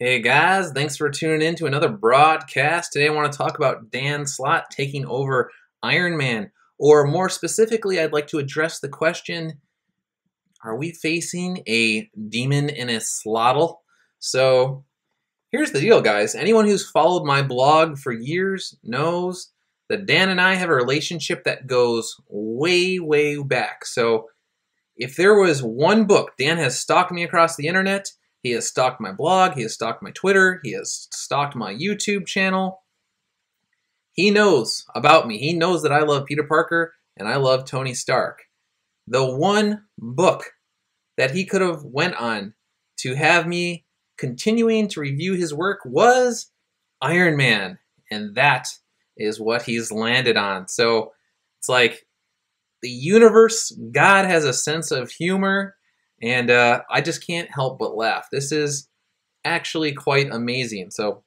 Hey guys, thanks for tuning in to another broadcast. Today I want to talk about Dan Slott taking over Iron Man, or more specifically, I'd like to address the question, are we facing a demon in a slottle? So here's the deal, guys. Anyone who's followed my blog for years knows that Dan and I have a relationship that goes way, way back. So if there was one book, Dan has stalked me across the internet. He has stalked my blog, he has stalked my Twitter, he has stalked my YouTube channel. He knows about me. He knows that I love Peter Parker and I love Tony Stark. The one book that he could have went on to have me continuing to review his work was Iron Man. And that is what he's landed on. So it's like the universe, God has a sense of humor. And I just can't help but laugh. This is actually quite amazing. So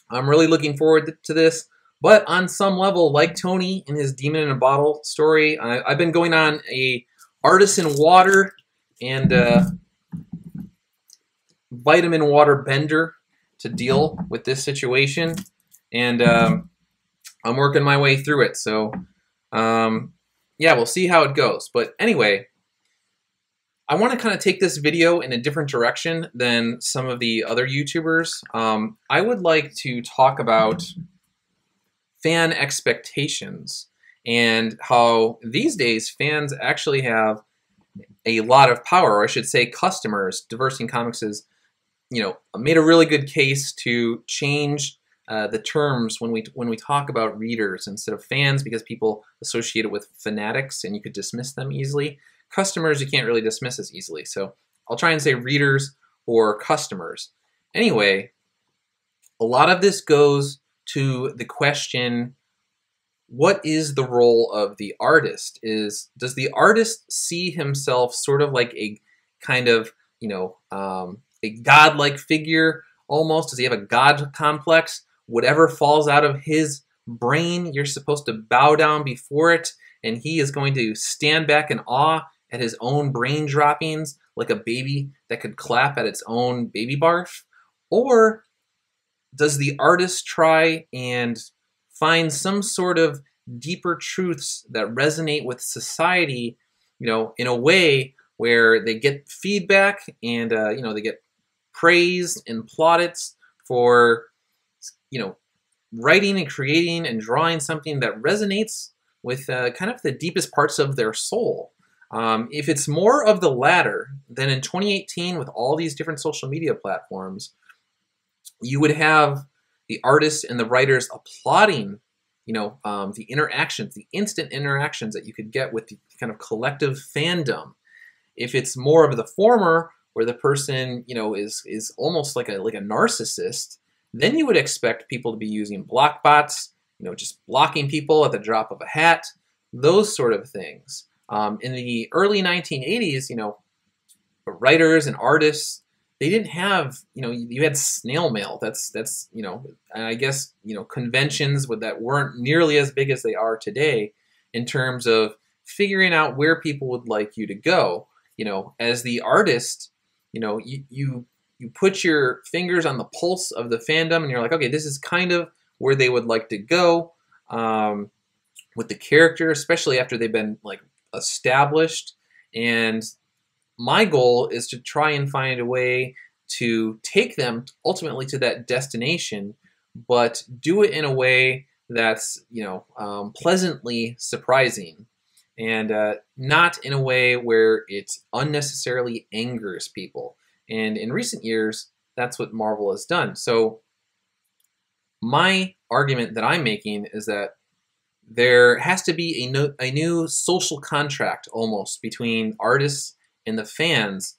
I'm really looking forward to this. But on some level, like Tony in his Demon in a Bottle story, I've been going on a artisan water and vitamin water bender to deal with this situation. And I'm working my way through it. So yeah, we'll see how it goes. But anyway, I want to kind of take this video in a different direction than some of the other YouTubers. I would like to talk about fan expectations and how these days fans actually have a lot of power, or I should say customers. Diversing Comics has, made a really good case to change the terms when we talk about readers instead of fans, because people associate it with fanatics and you could dismiss them easily. Customers you can't really dismiss as easily, so I'll try and say readers or customers. Anyway, a lot of this goes to the question, what is the role of the artist? Does the artist see himself sort of like a kind of, a godlike figure almost? Does he have a god complex? Whatever falls out of his brain, you're supposed to bow down before it, and he is going to stand back in awe at his own brain droppings, like a baby that could clap at its own baby barf? Or does the artist try and find some sort of deeper truths that resonate with society, in a way where they get feedback and, they get praised and plaudits for, writing and creating and drawing something that resonates with kind of the deepest parts of their soul? If it's more of the latter, then in 2018, with all these different social media platforms, you would have the artists and the writers applauding, the interactions, the instant interactions that you could get with the kind of collective fandom. If it's more of the former, where the person, is almost like a narcissist, then you would expect people to be using block bots, just blocking people at the drop of a hat, those sort of things. In the early 1980s, writers and artists, they didn't have, you had snail mail. That's and I guess, conventions that weren't nearly as big as they are today in terms of figuring out where people would like you to go. As the artist, you put your fingers on the pulse of the fandom and you're like, okay, this is kind of where they would like to go with the character, especially after they've been established. And my goal is to try and find a way to take them ultimately to that destination, but do it in a way that's pleasantly surprising, and not in a way where it unnecessarily angers people. And in recent years, that's what Marvel has done. So my argument that I'm making is that there has to be a new social contract almost between artists and the fans,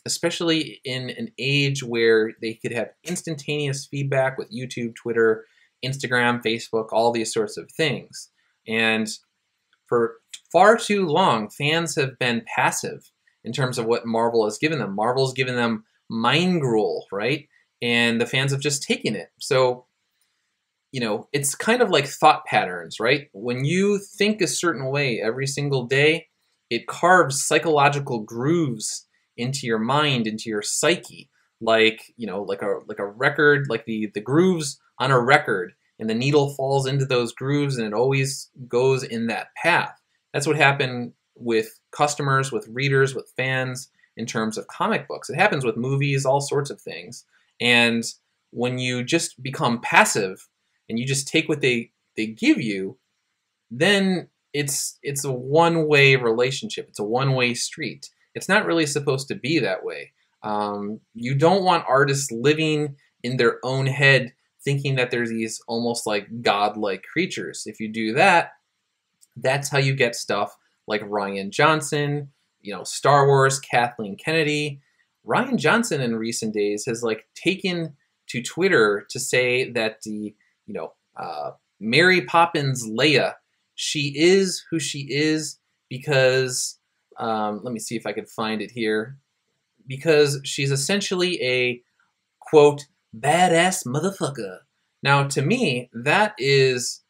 especially in an age where they could have instantaneous feedback with YouTube, Twitter, Instagram, Facebook, all these sorts of things. And for far too long, fans have been passive in terms of what Marvel has given them. Marvel's given them mind gruel, right? And the fans have just taken it. So it's kind of like thought patterns, right? When you think a certain way every single day, it carves psychological grooves into your mind, into your psyche. like, you know, like a record, like the grooves on a record, and the needle falls into those grooves and it always goes in that path. That's what happened with customers, with readers, with fans in terms of comic books. It happens with movies, all sorts of things. And when you just become passive and you just take what they give you, then it's a one-way relationship. It's a one-way street. It's not really supposed to be that way. You don't want artists living in their own head thinking that there's these almost like godlike creatures. If you do that, that's how you get stuff like Rian Johnson, you know, Star Wars, Kathleen Kennedy. Rian Johnson in recent days has like taken to Twitter to say that the, you know, Mary Poppins Leia, she is who she is because, let me see if I could find it here, because she's essentially a, quote, badass motherfucker. Now, to me, that is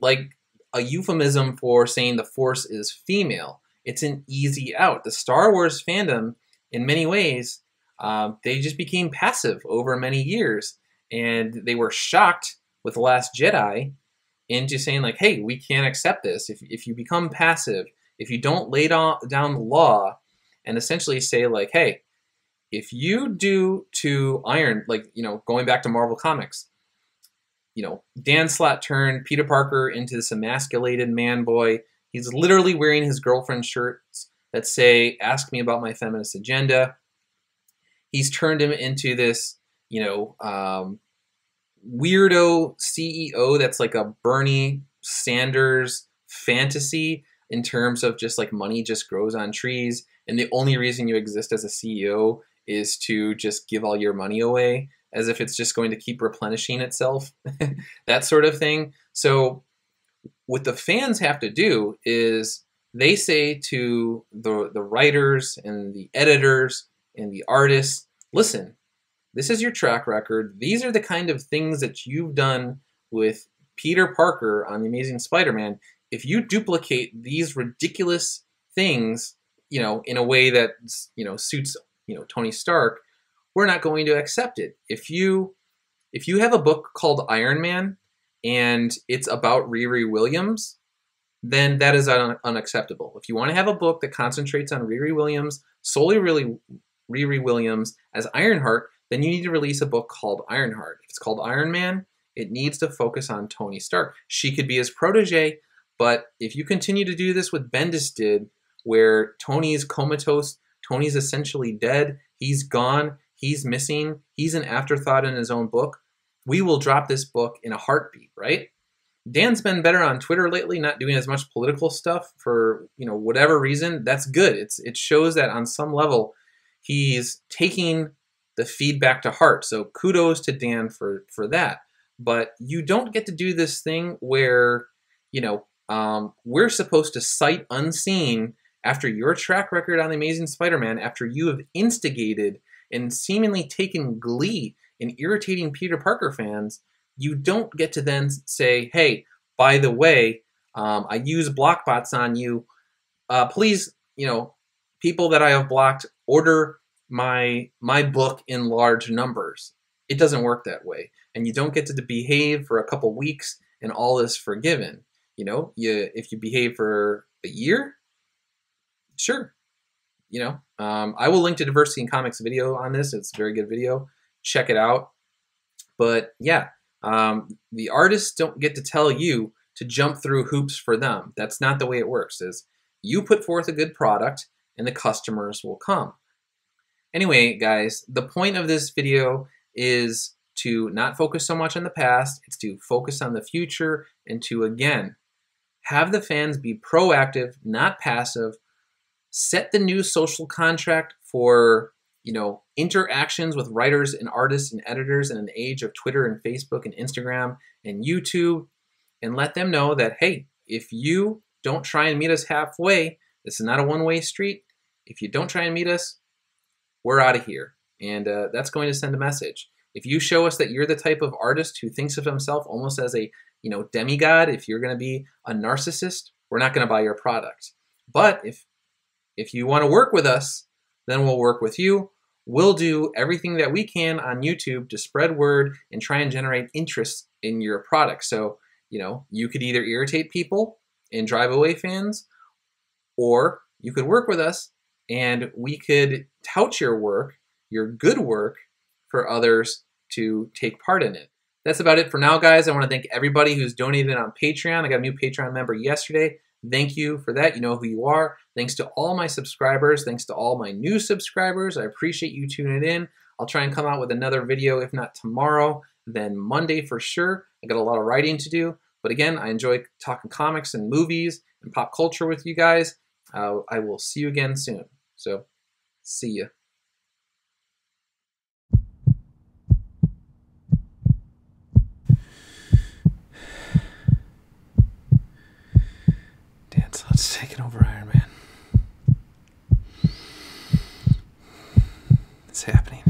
like a euphemism for saying the Force is female. It's an easy out. The Star Wars fandom, in many ways, they just became passive over many years, and they were shocked with The Last Jedi into saying like, hey, we can't accept this. If you become passive, if you don't lay down the law and essentially say like, hey, if you do to Iron, like, you know, going back to Marvel Comics, you know, Dan Slott turned Peter Parker into this emasculated man boy. He's literally wearing his girlfriend's shirts that say, ask me about my feminist agenda. He's turned him into this, you know, weirdo CEO that's like a Bernie Sanders fantasy in terms of just like money just grows on trees. And the only reason you exist as a CEO is to just give all your money away as if it's just going to keep replenishing itself, that sort of thing. So what the fans have to do is they say to the writers and the editors and the artists, listen, this is your track record. These are the kind of things that you've done with Peter Parker on The Amazing Spider-Man. If you duplicate these ridiculous things, you know, in a way that, you know, suits, you know, Tony Stark, we're not going to accept it. If you have a book called Iron Man and it's about Riri Williams, then that is unacceptable. If you want to have a book that concentrates on Riri Williams, solely really Riri Williams as Ironheart, then you need to release a book called Ironheart. If it's called Iron Man, it needs to focus on Tony Stark. She could be his protege, but if you continue to do this with Bendis did, where Tony's comatose, Tony's essentially dead, he's gone, he's missing, he's an afterthought in his own book, we will drop this book in a heartbeat, right? Dan's been better on Twitter lately, not doing as much political stuff for, you know, whatever reason. That's good. It shows that on some level he's taking the feedback to heart. So kudos to Dan for that. But you don't get to do this thing where, you know, we're supposed to sight unseen after your track record on The Amazing Spider-Man, after you have instigated and seemingly taken glee in irritating Peter Parker fans, you don't get to then say, hey, by the way, I use block bots on you. Please, you know, people that I have blocked, order my book in large numbers. It doesn't work that way. And you don't get to behave for a couple weeks and all is forgiven. You know, if you behave for a year, sure. You know, I will link to Diversity in Comics video on this. It's a very good video. Check it out. But yeah, the artists don't get to tell you to jump through hoops for them. That's not the way it works. Is you put forth a good product and the customers will come. Anyway, guys, the point of this video is to not focus so much on the past. It's to focus on the future and to, again, have the fans be proactive, not passive. Set the new social contract for, you know, interactions with writers and artists and editors in an age of Twitter and Facebook and Instagram and YouTube, and let them know that, hey, if you don't try and meet us halfway, this is not a one-way street. If you don't try and meet us, we're out of here. And that's going to send a message. If you show us that you're the type of artist who thinks of himself almost as a, you know, demigod, if you're going to be a narcissist, we're not going to buy your product. But if you want to work with us, then we'll work with you. we'll do everything that we can on YouTube to spread word and try and generate interest in your product. So, you could either irritate people and drive away fans, or you could work with us and we could tout your work, your good work, for others to take part in it. That's about it for now, guys. I want to thank everybody who's donated on Patreon. I got a new Patreon member yesterday. Thank you for that. You know who you are. Thanks to all my subscribers. Thanks to all my new subscribers. I appreciate you tuning in. I'll try and come out with another video, if not tomorrow, then Monday for sure. I got a lot of writing to do. But again, I enjoy talking comics and movies and pop culture with you guys. I will see you again soon. So, see ya. Dan Slott's taking over Iron Man. It's happening.